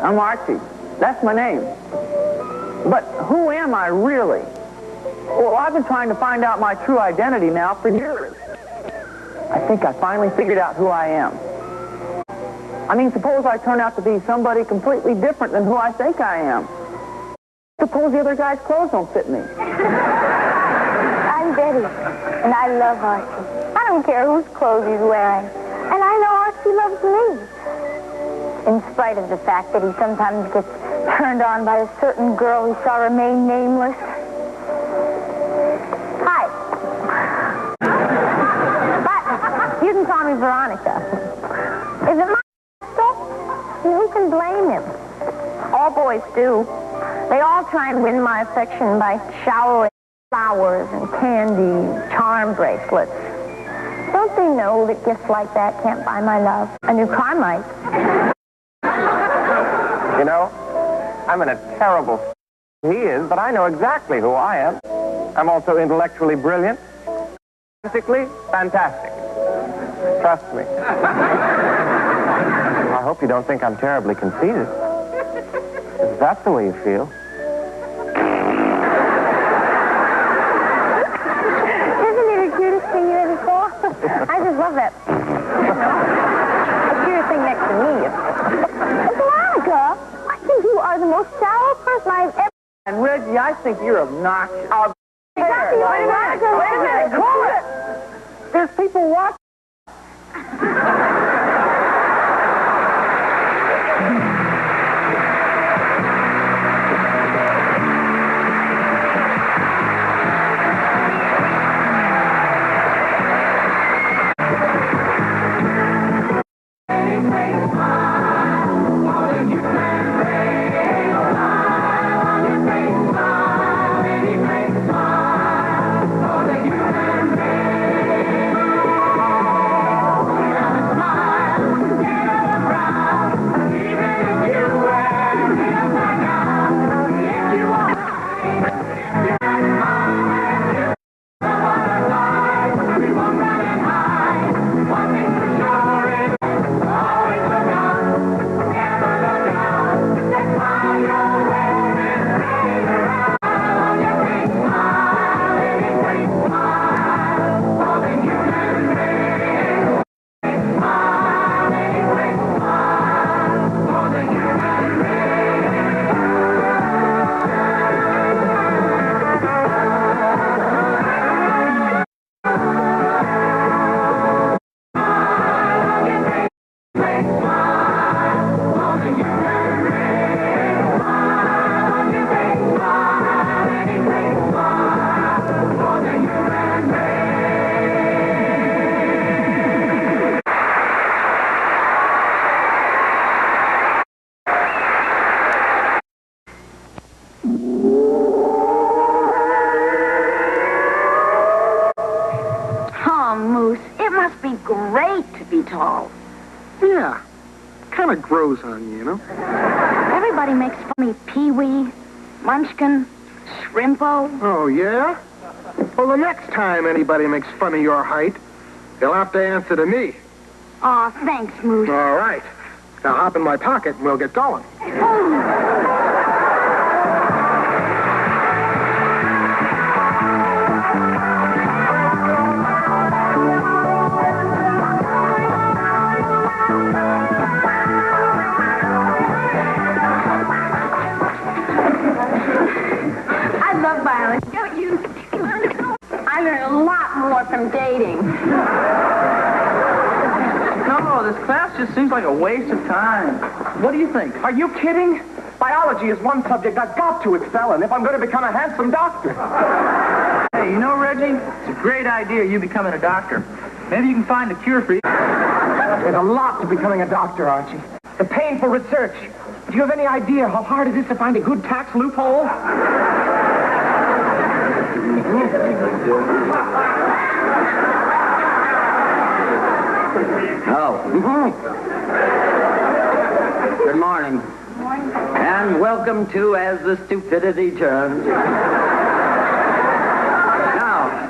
I'm Archie. That's my name. But who am I really? Well, I've been trying to find out my true identity now for years. I think I finally figured out who I am. I mean, suppose I turn out to be somebody completely different than who I think I am. Suppose the other guy's clothes don't fit me. I'm Betty, and I love Archie. I don't care whose clothes he's wearing. And I know Archie loves me. In spite of the fact that he sometimes gets turned on by a certain girl who shall remain nameless. Hi. But you can call me Veronica. Is it my fault? Who can blame him? All boys do. They all try and win my affection by showering flowers and candy, charm bracelets. Don't they know that gifts like that can't buy my love? A new car might. You know, I'm in a terrible he is, but I know exactly who I am. I'm also intellectually brilliant, physically fantastic. Trust me. I hope you don't think I'm terribly conceited. If that's the way you feel. Isn't he the cutest thing you ever saw? I just love that. The cutest thing next to me. Veronica, I think you are the most shallow person I've ever... And Reggie, I think you're obnoxious. Wait a minute, Call it! There's people watching. Tall. Yeah, kind of grows on you, you know? Everybody makes fun of me. Pee-wee, Munchkin, Shrimpo. Oh, yeah? Well, the next time anybody makes fun of your height, they'll have to answer to me. Aw, thanks, Moose. All right. Now hop in my pocket and we'll get going. I learned a lot more from dating. No, this class just seems like a waste of time. What do you think? Are you kidding? Biology is one subject I've got to excel in if I'm going to become a handsome doctor. Hey, you know, Reggie, it's a great idea you becoming a doctor. Maybe you can find a cure for you. There's a lot to becoming a doctor, Archie. The painful research. Do you have any idea how hard it is to find a good tax loophole? Good morning. And welcome to As the Stupidity Turns. Now,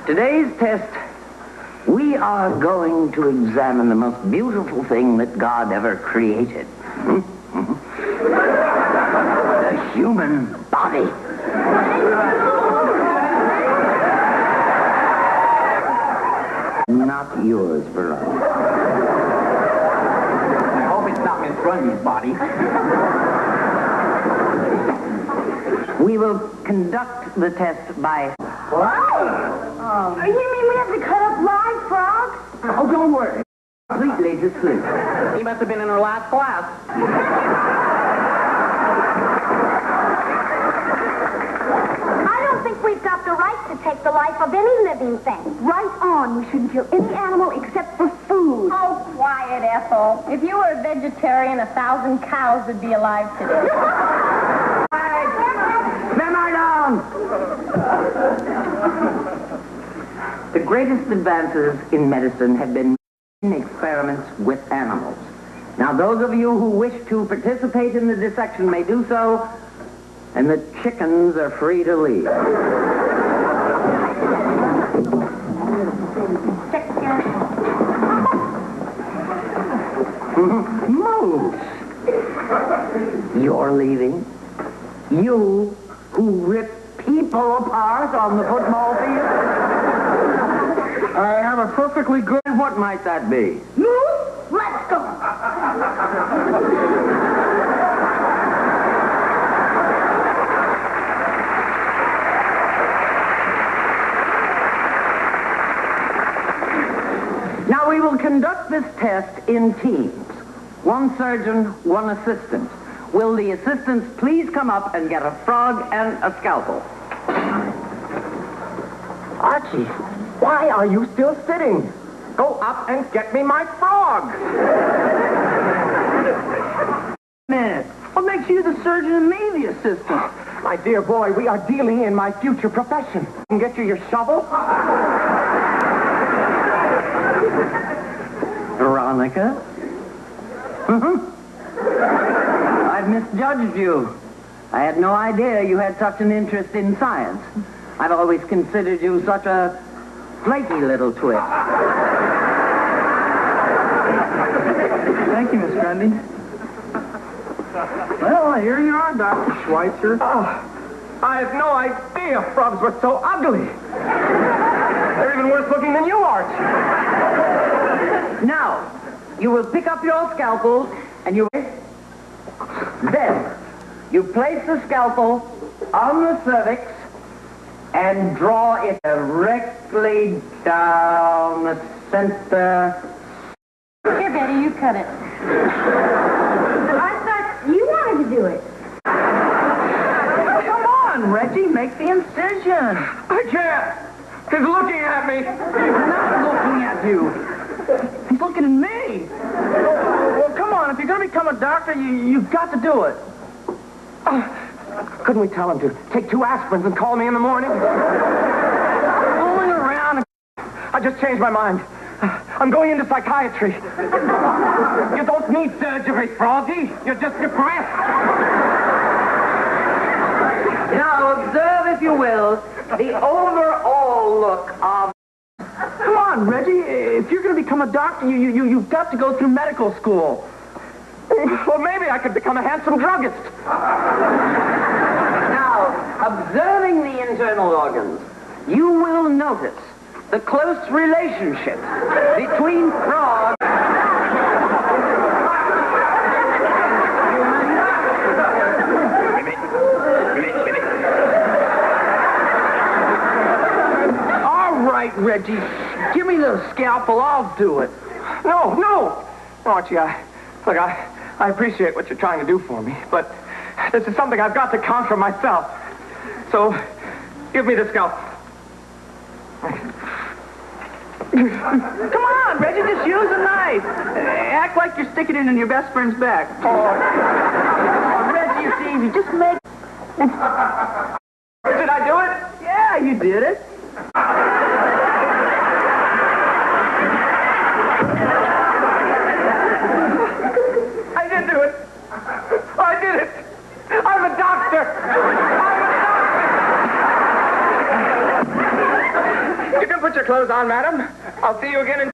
today's test, we are going to examine the most beautiful thing that God ever created. human body. Not yours, Veronica. I hope it's not Miss Grundy's body. We will conduct the test by... Oh, you mean we have to cut up live frogs? Oh, don't worry. Completely to sleep. He must have been in her last class. I don't think we've got the right to take the life of any living thing. Right on. We shouldn't kill any animal except for food. Oh, quiet, Ethel. If you were a vegetarian, 1,000 cows would be alive today. Lie down! The greatest advances in medicine have been in experiments with animals. Now, those of you who wish to participate in the dissection may do so, and the chickens are free to leave. Moose! You're leaving? You who rip people apart on the football field? I have a perfectly good... What might that be? Moose, let's go. Now we will conduct this test in teams. One surgeon, one assistant. Will the assistants please come up and get a frog and a scalpel? Archie, why are you still sitting? Go up and get me my frog. Minute. What makes you the surgeon and me the assistant? My dear boy, we are dealing in my future profession. Can get you your shovel? Veronica? I've misjudged you. I had no idea you had such an interest in science. I've always considered you such a flaky little twit. Thank you, Miss Grundy. Well, here you are, Dr. Schweitzer. Oh, I had no idea frogs were so ugly. They're even worse looking than you, Archie. Now, you will pick up your scalpels and you... Then, you place the scalpel on the cervix and draw it directly down the center. Here, Betty, you cut it. I thought you wanted to do it. Come on, Reggie, make the incision. I can't. He's looking at me. I'm not looking at you. He's looking at me. Well, come on. If you're going to become a doctor, you've got to do it. Couldn't we tell him to take 2 aspirins and call me in the morning? Fooling around. I just changed my mind. I'm going into psychiatry. You don't need surgery, Froggy. You're just depressed. Now, observe, if you will, the overall look of... Come on, Reggie. If you're going to become a doctor, you've got to go through medical school. Well, maybe I could become a handsome druggist. Now, observing the internal organs, you will notice the close relationship between frogs... All right, Reggie. Give me the scalpel. I'll do it. No, Archie, I appreciate what you're trying to do for me, but this is something I've got to conquer myself. So, give me the scalpel. Come on, Reggie. Just use a knife. Act like you're sticking it in your best friend's back. Oh, Reggie, it's easy. Just make... did I do it? Yeah, you did it. I did do it. I did it. I'm a doctor. You can put your clothes on, madam. I'll see you again in...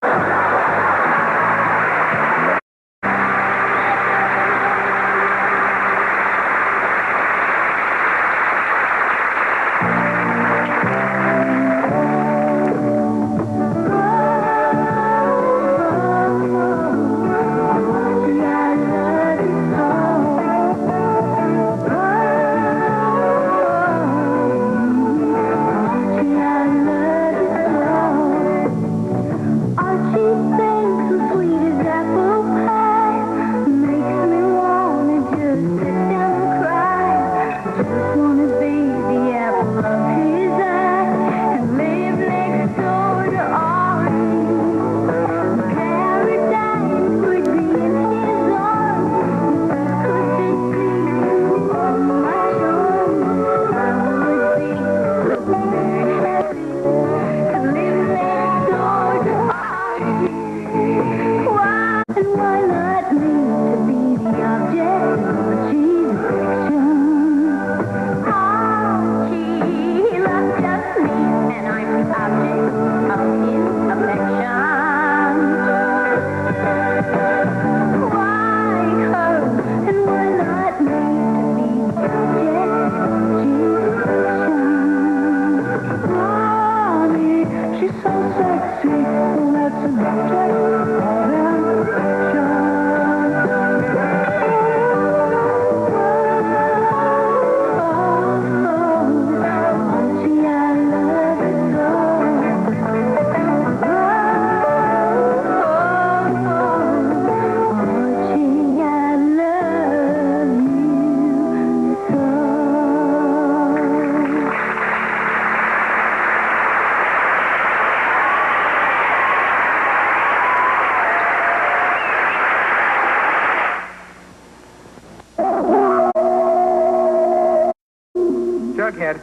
kid.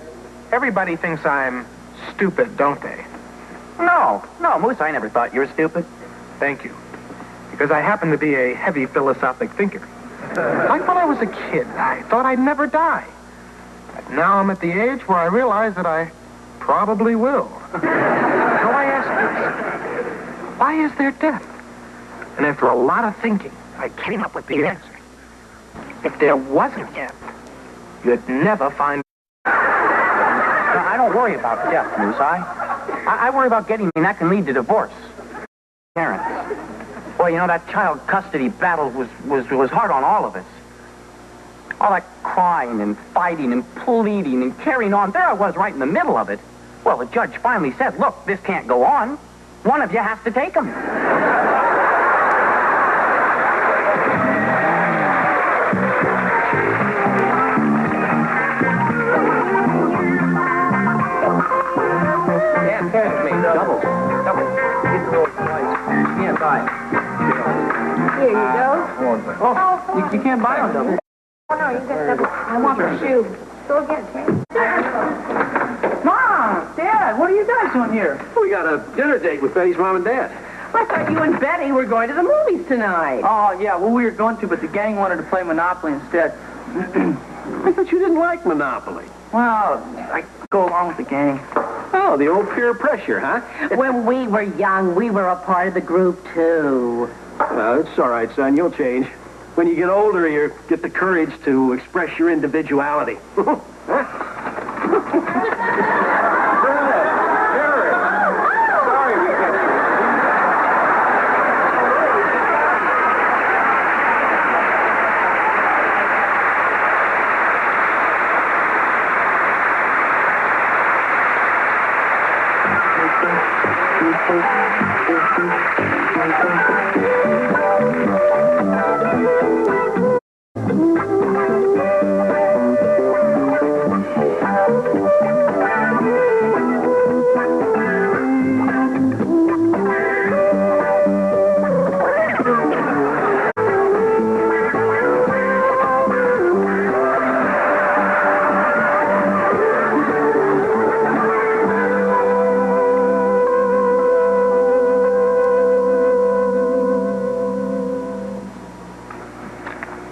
Everybody thinks I'm stupid, don't they? No, Moose, I never thought you were stupid. Thank you. Because I happen to be a heavy philosophic thinker. Like when I was a kid, I thought I'd never die. But now I'm at the age where I realize that I probably will. So I ask this, why is there death? And after a lot of thinking, I came up with the answer. If there wasn't death, you'd never find... I don't worry about death, Moose. I worry about getting, and that can lead to divorce. Parents. Boy, you know, that child custody battle was hard on all of us. All that crying and fighting and pleading and carrying on. There I was right in the middle of it. Well, the judge finally said, look, this can't go on. One of you has to take him. Double. You can't buy. Here you go. Oh, you can't buy on double. Oh, no, you got double. I want the shoe. Go get it. Mom, Dad, what are you guys doing here? We got a dinner date with Betty's mom and dad. I thought you and Betty were going to the movies tonight. Oh, yeah, well, we were going to, but the gang wanted to play Monopoly instead. I thought you didn't like Monopoly. Well, I go along with the gang. Oh, the old peer pressure, huh? When we were young, we were a part of the group, too. Well, it's all right, son. You'll change. When you get older, you get the courage to express your individuality.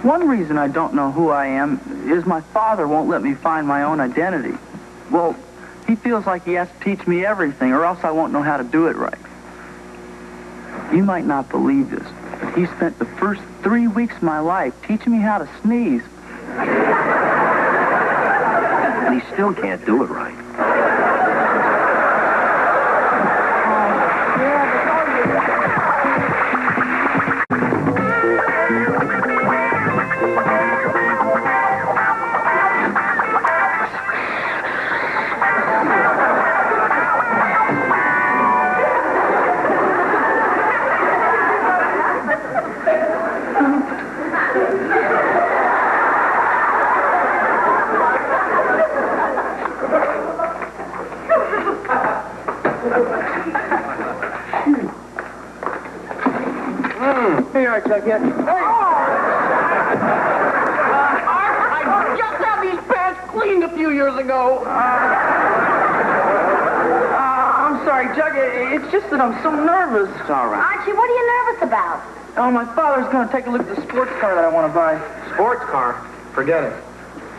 One reason I don't know who I am is my father won't let me find my own identity. Well, he feels like he has to teach me everything, or else I won't know how to do it right. You might not believe this, but he spent the first 3 weeks of my life teaching me how to sneeze. And he still can't do it right. Here you are, Chuck. Yes. Hey! I just had these pants cleaned a few years ago. I'm sorry, Chuck. It's just that I'm so nervous. It's all right. Archie, what are you nervous about? Oh, my father's going to take a look at the sports car that I want to buy. Sports car? Forget it.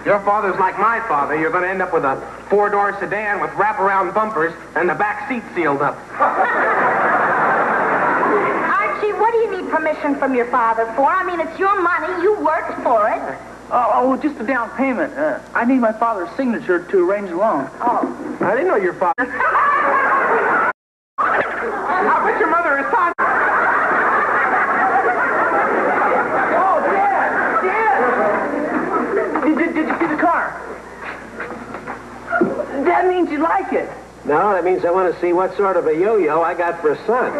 Your father's like my father. You're going to end up with a 4-door sedan with wraparound bumpers and the back seat sealed up. Archie, what do you need permission from your father for? I mean, it's your money. You worked for it. Oh, just a down payment. I need my father's signature to arrange the loan. Oh. I didn't know your father. I bet your mother is talking. Oh, Dad! Dad! Did you see the car? That means you like it. No, that means I want to see what sort of a yo-yo I got for a son.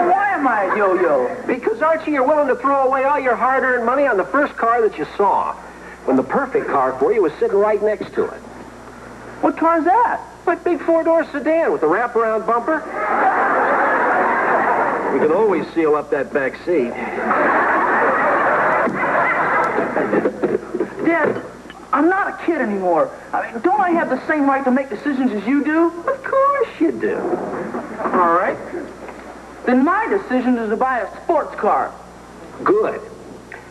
Why am I a yo-yo? Because, Archie, you're willing to throw away all your hard-earned money on the first car that you saw, when the perfect car for you was sitting right next to it. What car is that? That big 4-door sedan with the wraparound bumper. You can always seal up that back seat. Dad, I'm not a kid anymore. I mean, don't I have the same right to make decisions as you do? Of course you do. All right. Then my decision is to buy a sports car. Good.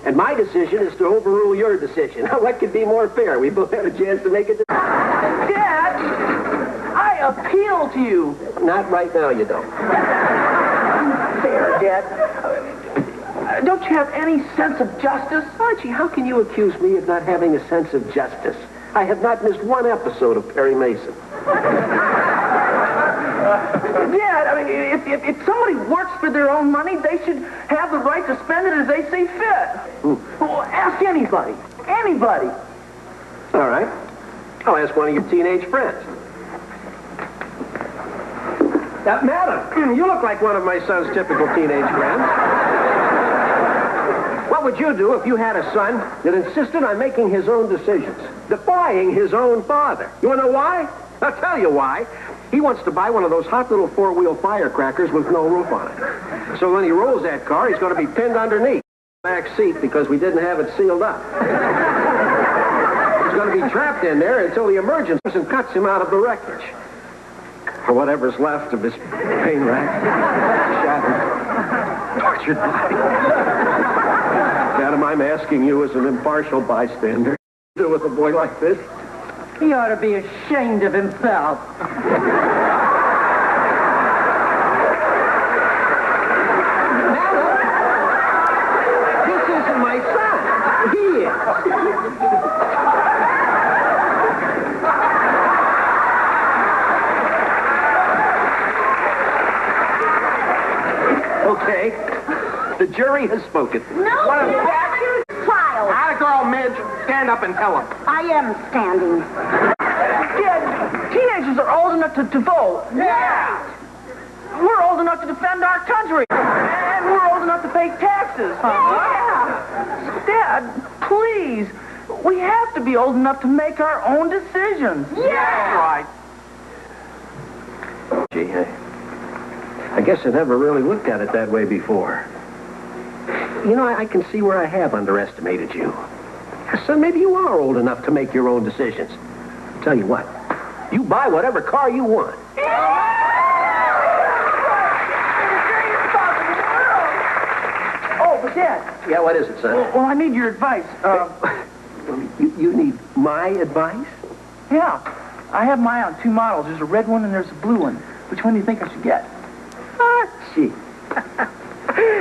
And my decision is to overrule your decision. What could be more fair? We both have a chance to make a decision. Dad, I appeal to you. Not right now, you don't. Fair, Dad. Don't you have any sense of justice? Archie, how can you accuse me of not having a sense of justice? I have not missed one episode of Perry Mason. Dad, I mean, if somebody works for their own money, they should have the right to spend it as they see fit. Well, ask anybody. Anybody. All right. I'll ask one of your teenage friends. Madam, you look like one of my son's typical teenage friends. What would you do if you had a son that insisted on making his own decisions, defying his own father? You want to know why? I'll tell you why. He wants to buy one of those hot little four-wheel firecrackers with no roof on it. So when he rolls that car, he's going to be pinned underneath the back seat because we didn't have it sealed up. He's going to be trapped in there until the emergency person cuts him out of the wreckage. For whatever's left of his pain rack, shattered, tortured body. Madam, I'm asking you as an impartial bystander, what do you do with a boy like this? He ought to be ashamed of himself. Madam, this isn't my son. He is. Okay. The jury has spoken. No, What a child. Atta girl, Midge. Stand up and tell him. I am standing. Dad, teenagers are old enough to vote. Yeah! We're old enough to defend our country. And we're old enough to pay taxes. Yeah. Dad, please. We have to be old enough to make our own decisions. That's right. Gee, I guess I never really looked at it that way before. You know, I can see where I have underestimated you. Son, maybe you are old enough to make your own decisions. Tell you what, you buy whatever car you want. Oh, but Dad. Yeah, what is it, son? Well, I need your advice. You need my advice? Yeah. I have my eye on two models. There's a red one and there's a blue one. Which one do you think I should get? Archie.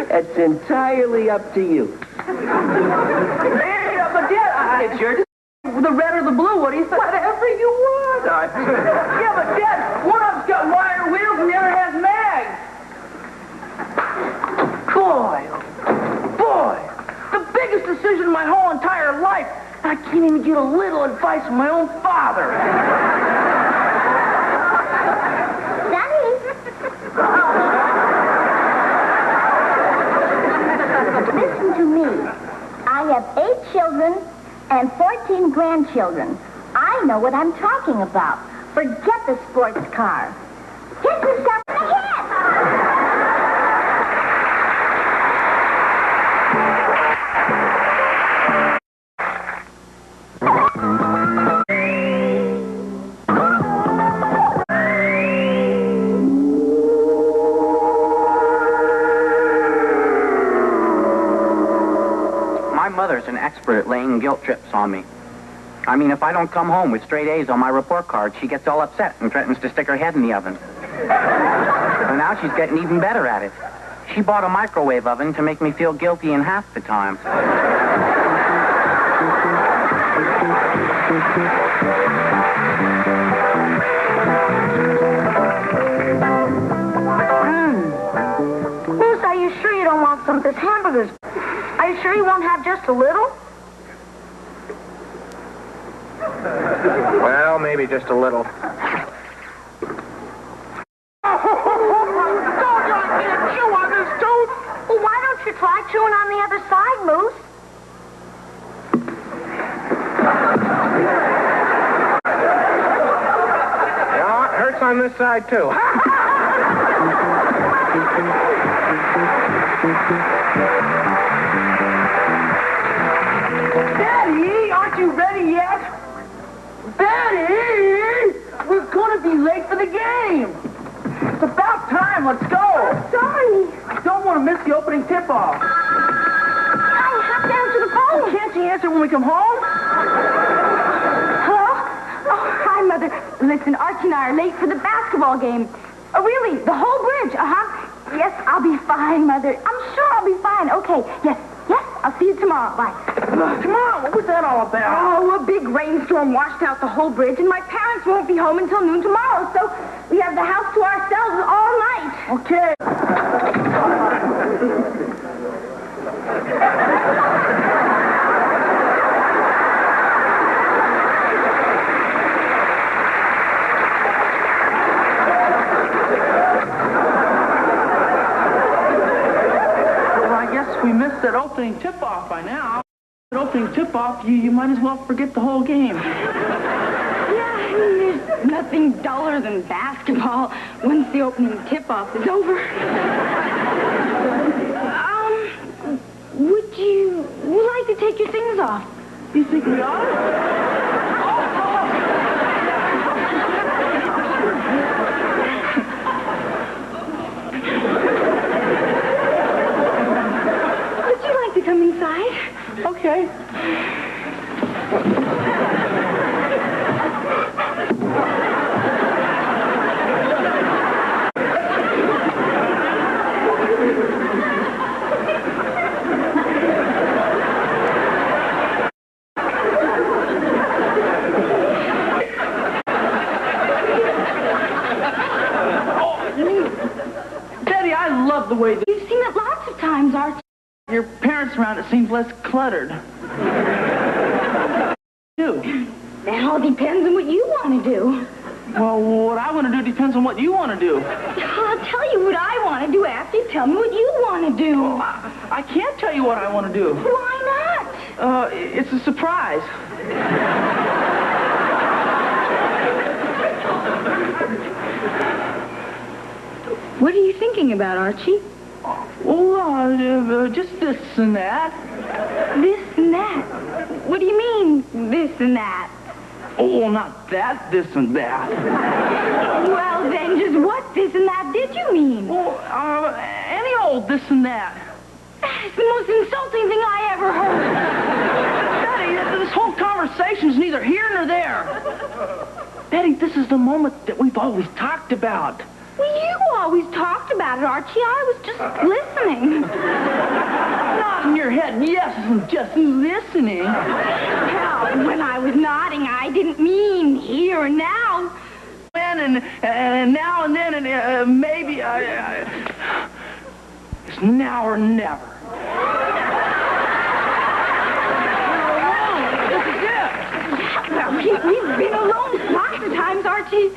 That's entirely up to you. Yeah, but Dad, It's your decision. the red or the blue, what do you think? Whatever you want. Yeah, but Dad, one of them's got wire wheels and the other has mags. Boy, the biggest decision in my whole entire life. I can't even get a little advice from my own father. Sonny. Listen to me. I have 8 children and 14 grandchildren. I know what I'm talking about. Forget the sports car. Hit yourself in the head. My mother's an expert at laying guilt trips on me. I mean, if I don't come home with straight A's on my report card, she gets all upset and threatens to stick her head in the oven. And now she's getting even better at it. She bought a microwave oven to make me feel guilty in half the time. Moose, are you sure you don't want some of this hamburgers? Are you sure you won't have just a little? Well, maybe just a little. Well, why don't you try chewing on the other side, Moose? Yeah, it hurts on this side, too. Daddy, aren't you you ready yet? Betty! We're going to be late for the game. It's about time. Let's go. I'm sorry. I don't want to miss the opening tip-off. I have to answer the phone. Can't you answer when we come home? Hello? Oh, hi, Mother. Listen, Archie and I are late for the basketball game. Oh, really? The whole bridge? Uh-huh. Yes, I'll be fine, Mother. I'm sure I'll be fine. Okay. Yes. I'll see you tomorrow. Bye. Tomorrow? What was that all about? Oh, a big rainstorm washed out the whole bridge, and my parents won't be home until noon tomorrow, so we have the house to ourselves all night. Okay. We missed that opening tip-off by now. That opening tip-off, you might as well forget the whole game. Yeah, there's nothing duller than basketball once the opening tip-off is over. Would you like to take your things off? You think we ought? Come inside. Okay. Daddy, I love the way You've seen it lots of times, Archie. your parents around, it seems less cluttered. That all depends on what you want to do. Well, what I want to do depends on what you want to do. I'll tell you what I want to do after you tell me what you want to do. Well, I can't tell you what I want to do. Why not? It's a surprise. What are you thinking about, Archie? Well, just this and that. This and that? What do you mean, this and that? Oh, not that, this and that. Well, then, just what this and that did you mean? Well, any old this and that. It's the most insulting thing I ever heard. Betty, this whole conversation's neither here nor there. Betty, this is the moment that we've always talked about. Well, you always talked about it, Archie. I was just listening. Nodding your head, yes, and just listening. Well, when I was nodding, I didn't mean here and now. When and now and then and maybe it's now or never. This is it. Well, we've been alone lots of times, Archie.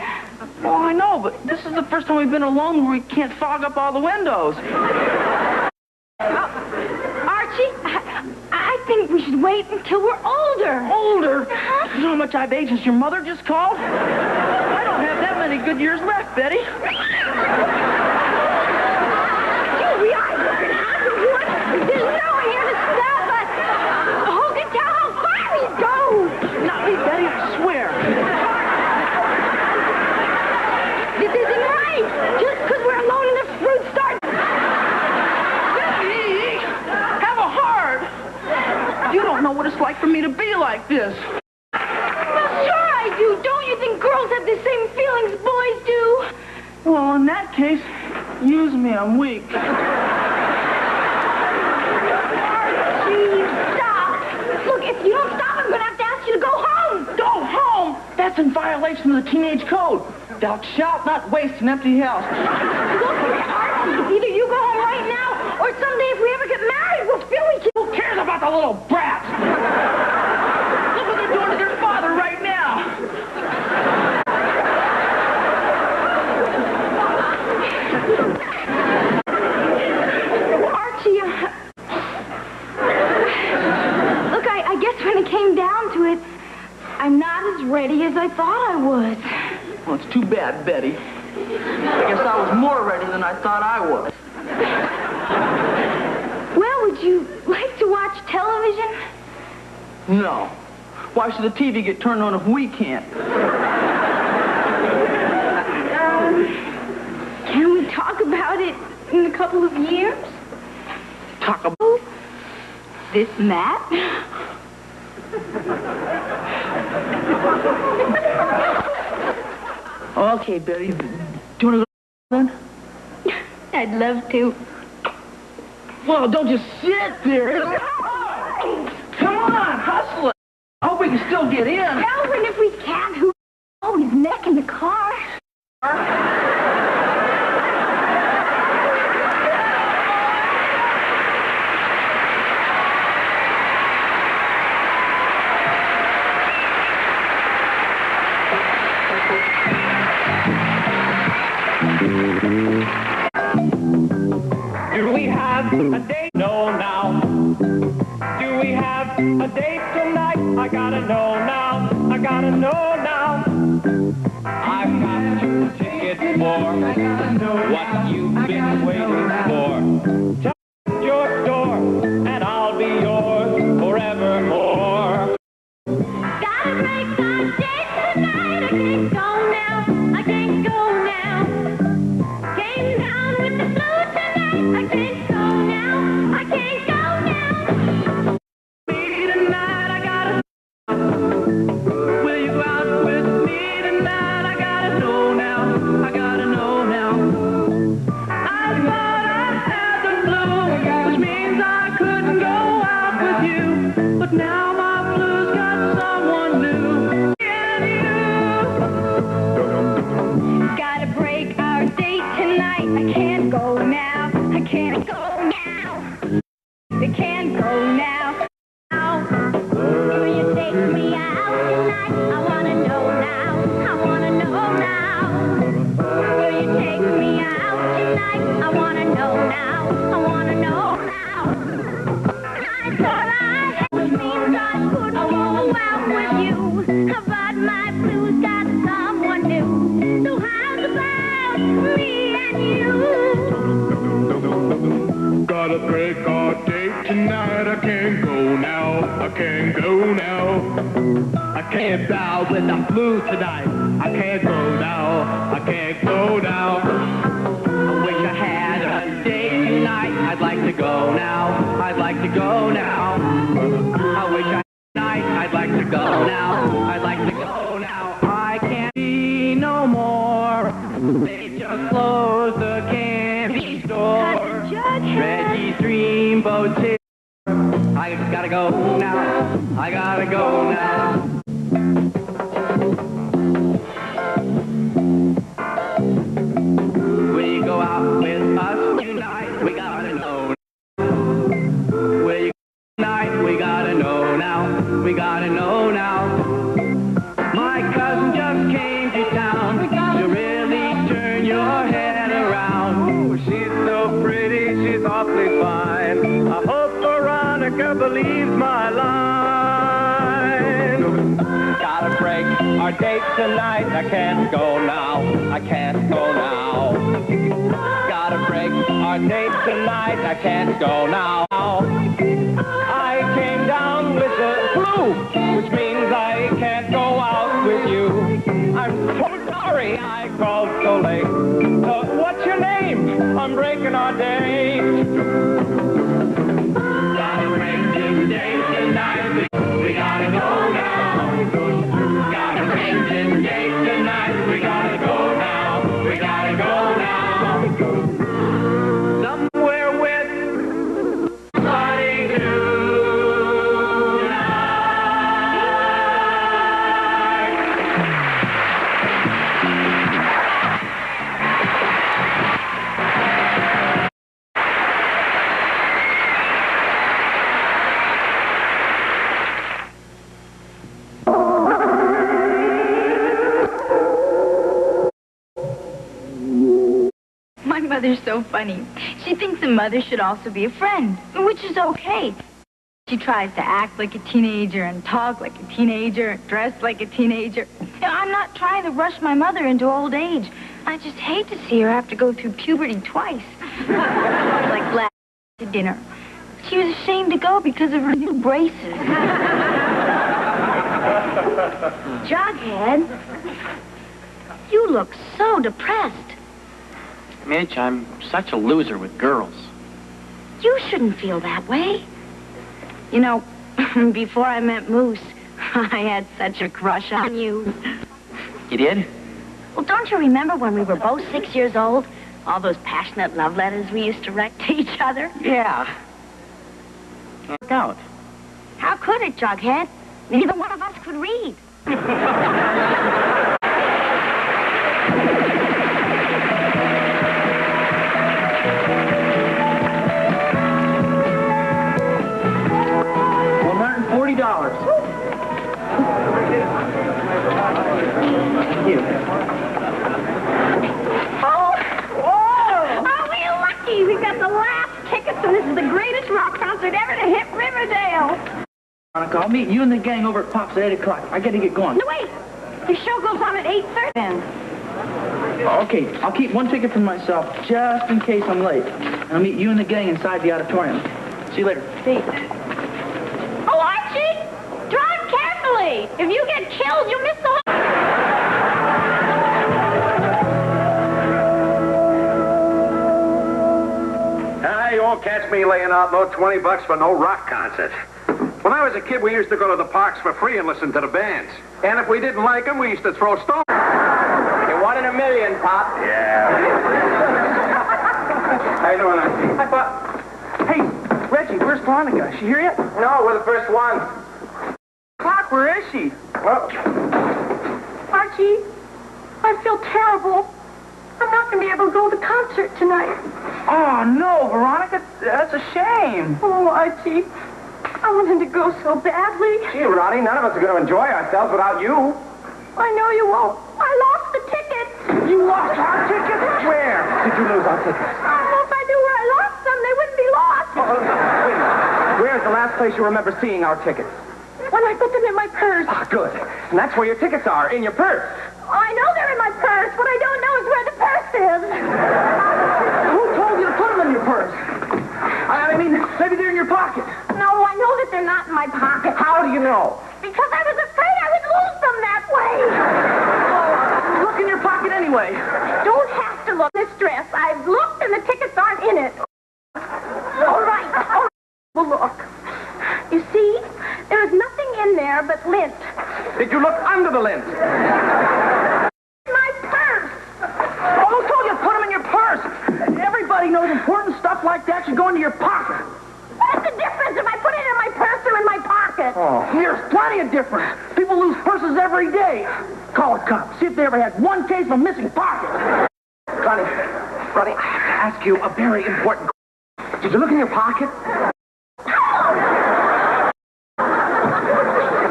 Oh, I know, but this is the first time we've been alone where we can't fog up all the windows. Archie, I think we should wait until we're older. Older? You know how much I've aged since your mother just called? I don't have that many good years left, Betty. You realize what could happen to us? There's no one here to stop us. Who can tell how far we go? Not me, Betty, I swear. This isn't right. Just because we're alone in the fruit starts. Betty, have a heart. You don't know what it's like for me to be like this. Well, sure I do. Don't you think girls have the same feelings boys do? Well, in that case, use me, I'm weak. Archie, stop. Look, if you don't stop, I'm going to have to ask you to go home. Go home! That's in violation of the teenage code. Thou shalt not waste an empty house. Look, Archie, either you go home right now, or someday if we ever get married, we'll feel we can... Who cares about the little brat? Look what they're doing to their father right now. Archie, look, I guess when it came down to it, I'm not as ready as I thought I was. Well, it's too bad, Betty. I guess I was more ready than I thought I was. Well, would you like to watch television? No. Why should the TV get turned on if we can't? Can we talk about it in a couple of years? Talk about This map? Okay, Betty. Do you want to go then? I'd love to. Well, don't just sit there. Come on, hustle it. I hope we can still get in. Calvin, if we can't, who knows? He's neck in the car. Do we have a date? No, now. Do we have a date tonight? I gotta know now. I gotta know now. I've got 2 tickets for what you've been waiting for. Tell me your door, and I'll be yours forevermore. Gotta break my date tonight. I can't go now. I can't go now. Came down with the flu tonight. I can't go now. I can't go now. Me tonight, I gotta. Will you go out with me tonight? I gotta know now. I gotta know now. I thought I had the flu, which means I couldn't go out with you. But now my flu's got someone new. And you. Gotta break our date tonight. I can't go now. I can't go now. I can't go now. Will you take me out tonight? I wanna know now. I wanna know now. Will you take me out tonight? I wanna know now. I wanna know now. I thought I had, which means I couldn't go out with you. But my blues got someone new. So how's about me and you? Gotta break our date tonight. I can't go now. I can't go now. I can't bow with the flu tonight. I can't go now. I can't go now. I wish I had a date tonight. I'd like to go now. I'd like to go now. I wish I had a night. I'd like to go now. I'd like to go now. I can't be no more. They just closed the candy store. Reggie's Dreamboat here. I gotta go now. I gotta go now. Will you go out with us tonight? We gotta know. Will you go tonight? We gotta know now. We gotta know now. My cousin just came to town to really turn your head around. Oh, she's so pretty, she's awfully fine. I hope Veronica believes my line. Gotta break our date tonight. I can't go now. I can't go now. Gotta break our date tonight. I can't go now. I came down with the flu, which means I can't go out with you. I'm so sorry I called so late. What's your name? I'm breaking our date. Gotta break this date tonight. We gotta go now. Gotta break this date tonight. We gotta go now. We gotta go now. Somewhere with somebody My mother's so funny. She thinks a mother should also be a friend, which is okay. She tries to act like a teenager and talk like a teenager and dress like a teenager. I'm not trying to rush my mother into old age. I just hate to see her have to go through puberty twice. Like last to dinner. She was ashamed to go because of her new braces. Jughead, you look so depressed. Mitch, I'm such a loser with girls. You shouldn't feel that way. You know, before I met Moose, I had such a crush on you. You did? Well, don't you remember when we were both 6 years old? All those passionate love letters we used to write to each other? Yeah. Can't work out. How could it, Jughead? Neither one of us could read. $140. Thank you. Oh, we're lucky. We got the last tickets, and this is the greatest rock concert ever to hit Riverdale. Veronica, I'll meet you and the gang over at Pop's at 8 o'clock. I gotta get going. No, wait. The show goes on at 8:30 then. Okay, I'll keep one ticket for myself, just in case I'm late. I'll meet you and the gang inside the auditorium. See you later. See. Oh, Archie, drive carefully. If you get killed, you'll miss the whole... You won't catch me laying out no $20 for no rock concert. When I was a kid, we used to go to the parks for free and listen to the bands. And if we didn't like them, we used to throw stones. You're 1 in a million, Pop. Yeah. How you doing, Archie? Hi, Pop. Hey, Reggie, where's Veronica? Is she here yet? No, we're the first one. Clark, where is she? Well, Archie, I feel terrible. I'm not going to be able to go to the concert tonight. Oh, no, Veronica. That's a shame. Oh, Archie, I wanted to go so badly. gee, Ronnie, none of us are going to enjoy ourselves without you. I know you won't. I lost the tickets. You lost our tickets? Where did you lose our tickets? I don't know if I knew where I lost them. They wouldn't be lost. Wait a minute. Where's the last place you remember seeing our tickets? When I put them in my purse. Ah, good. And that's where your tickets are, in your purse. I know they're in my purse. What I don't know is where the purse is. Who told you to put them in your purse? I mean, maybe they're in your pocket. No, I know that they're not in my pocket. How do you know? Because I was afraid I would lose them that way. Look in your pocket anyway. Don't have to look this dress. I've looked and the tickets aren't in it. All right. Well, look. You see, there is nothing in there but lint. Did you look under the lint? My purse. Oh, who told you to put them in your purse? Everybody knows important stuff like that should go into your pocket. What's the difference if I put it in my purse or in my pocket? Oh, there's plenty of difference. People lose purses every day. Call a cop. See if they ever had one case of a missing pocket. Ronnie, I have to ask you a very important question. Did you look in your pocket?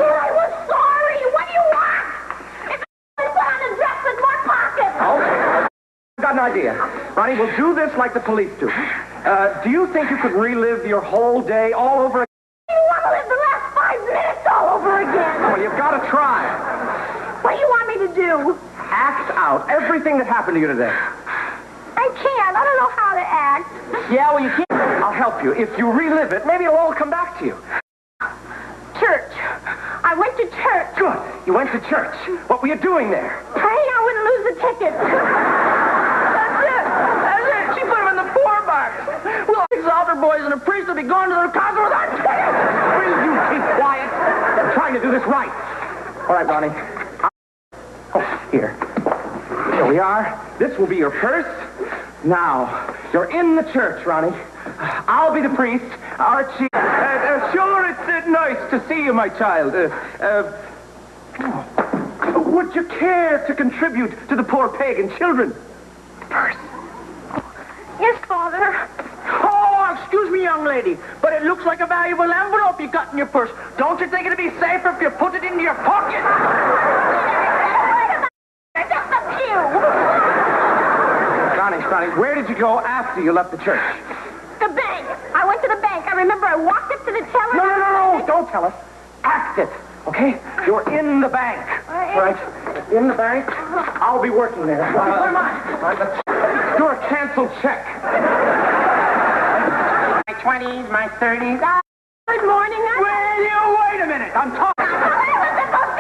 I was sorry. What do you want? If I put on a dress with more pockets. Okay. I've got an idea. Ronnie, we'll do this like the police do. Do you think you could relive your whole day all over again? You want to live the last 5 minutes all over again? Well, you've got to try. What do you want me to do? Act out everything that happened to you today. I can't. I don't know how to act. Yeah, well, you can't. I'll help you. If you relive it, maybe it'll all come back to you. Church. I went to church. Good. You went to church. What were you doing there? Praying I wouldn't lose the tickets. That's it. She put them in the 4-box. We'll have 6 altar boys and a priest will be going to their concert with our tickets. Will you keep quiet? I'm trying to do this right. All right, Ronnie. Oh, here. Here we are. This will be your purse. Now, you're in the church, Ronnie. I'll be the priest. Archie. Sure, it's nice to see you, my child. Would you care to contribute to the poor pagan children? Purse. Yes, Father. Oh, excuse me, young lady, but it looks like a valuable envelope you got in your purse. Don't you think it'd be safer if you put it into your pocket? Just a few. Ronnie, where did you go after you left the church? The bank. I went to the bank. I remember I walked up to the teller. No, don't tell us. Act it, okay? You're in the bank. Right? In the bank. I'll be working there. Where am I? You're a canceled check. My 20s, my 30s. Good morning. Wait a minute. I'm talking. I was supposed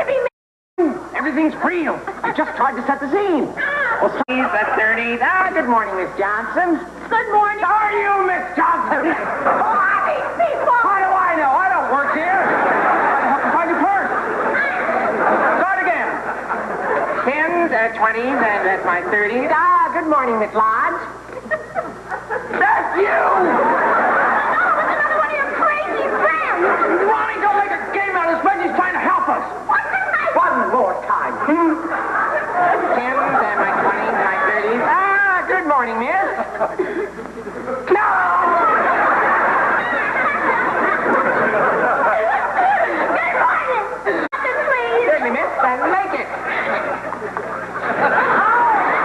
Everything's real. I just tried to set the scene. Well, the 30s. Good morning, Miss Johnson. Good morning. How are you, Miss Johnson? How do I know? I don't work here. I have to find your purse. Start again. 10s, 20s, and that's my 30s. Good morning, Miss Lodge. That's you! Another one of your crazy friends. Ronnie, don't make a game out of this. Reggie's trying to help us. What's the night? One more time. 10s, and my 20s, my 30s. Good morning, miss. No! Good morning. Please. Certainly, miss. Make it.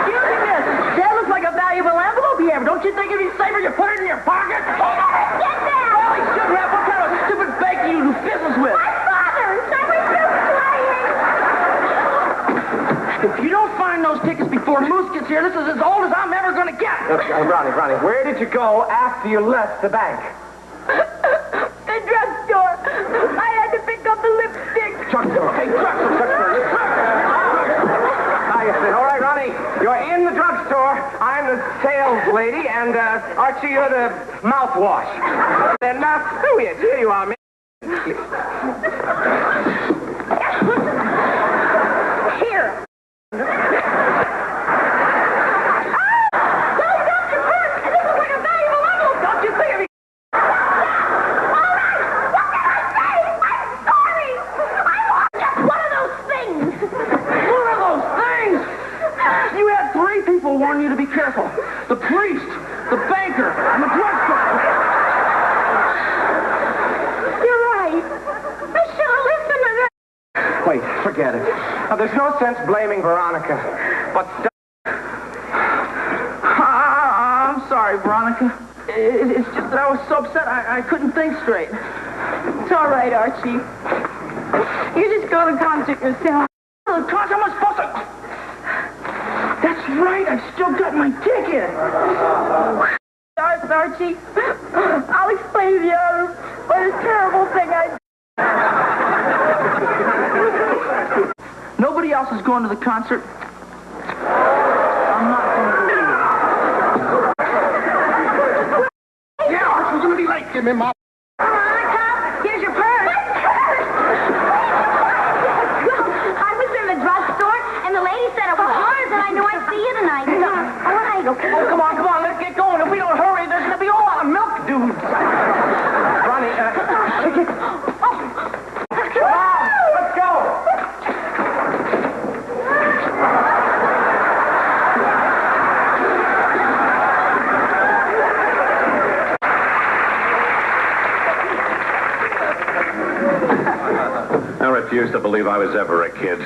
Excuse me, miss. That looks like a valuable envelope here. Don't you think it'd be safer you put it in your pocket? Get there. Well, he shouldn't have. What kind of stupid bank do you do business with? My father's. I was just playing. If you don't find those tickets before Moose gets here, this is as old as I'm ever going to get. Look, Ronnie, where did you go after you left the bank? The drugstore. I had to pick up the lipstick. Drugstore. Hey, drugstore. Now you sit. All right, Ronnie, you're in the drugstore. I'm the sales lady, and Archie, you're the mouthwash. Then here you are, man. Here. Don't you think of it? One of those things. What are those things? You had 3 people warn you to be careful. The priest, the banker, and the drugstore. You're right. I should have listened to that. Wait, forget it. Now, there's no sense blaming Veronica. But I'm sorry, Veronica. It's just that I was so upset I couldn't think straight. It's all right, Archie. You just go to the concert yourself. The concert, am I supposed to... That's right, I've still got my ticket. Archie, I'll explain to the others what a terrible thing I did. Nobody else is going to the concert. I'm not going to leave. Yeah, Archie's going to be late. Give me my... Veronica, here's your purse. I was in the drugstore, and the lady said it was yours, and I knew I'd see you tonight. So, all right, okay. Oh, come on, let's get going. If we don't hurry, there's going to be a lot of milk dudes. Ronnie, let's go. I refuse to believe I was ever a kid.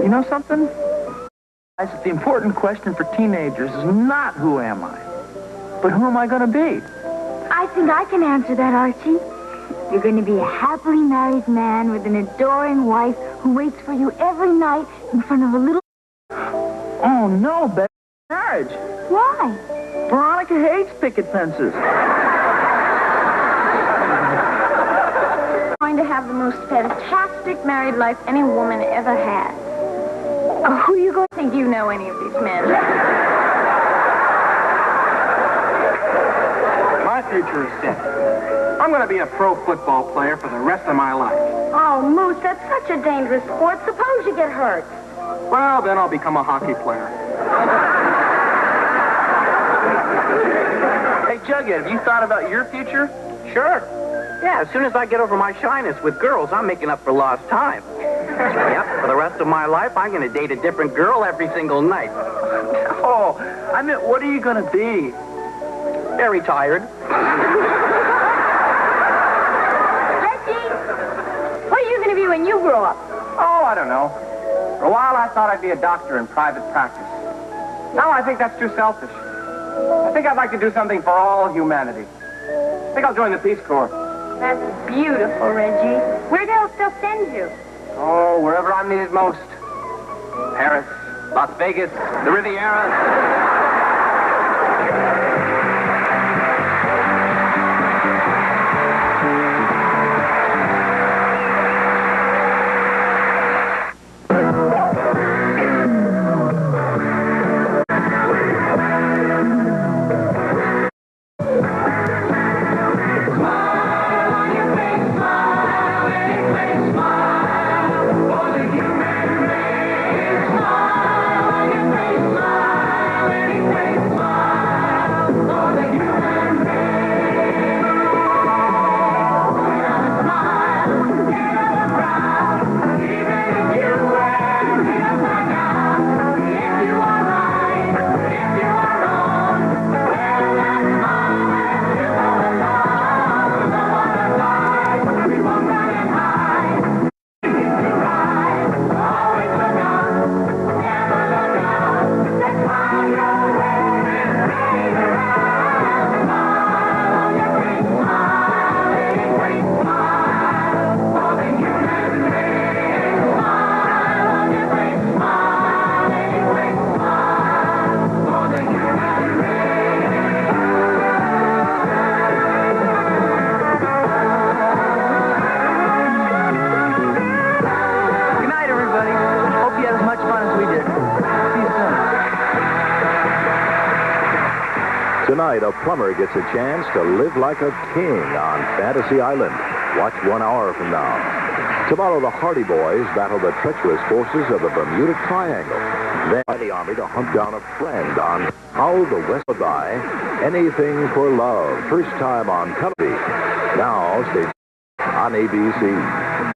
You know something? The important question for teenagers is not who am I, but who am I going to be? I think I can answer that, Archie. You're going to be a happily married man with an adoring wife who waits for you every night in front of a little... Oh, no, Betty. Marriage. Why? Veronica hates picket fences. Going to have the most fantastic married life any woman ever had. Oh, who are you going to think you know any of these men? My future is set. I'm going to be a pro football player for the rest of my life. Oh, Moose, that's such a dangerous sport. Suppose you get hurt. Well, then I'll become a hockey player. Hey, Jughead, have you thought about your future? Sure. Yeah, as soon as I get over my shyness with girls, I'm making up for lost time. Yep, for the rest of my life, I'm going to date a different girl every single night. Oh, I meant, what are you going to be? Very tired. Archie, what are you going to be when you grow up? Oh, I don't know. For a while, I thought I'd be a doctor in private practice. Now I think that's too selfish. I think I'd like to do something for all humanity. I think I'll join the Peace Corps. That's beautiful, Reggie. Where else they'll send you? Oh, wherever I'm needed most. Paris, Las Vegas, the Riviera. Tonight, a plumber gets a chance to live like a king on Fantasy Island. Watch 1 hour from now. Tomorrow, the Hardy Boys battle the treacherous forces of the Bermuda Triangle. Then, by the Army to hunt down a friend on How the West Would Buy Anything for Love. First time on television. Now, stay on ABC.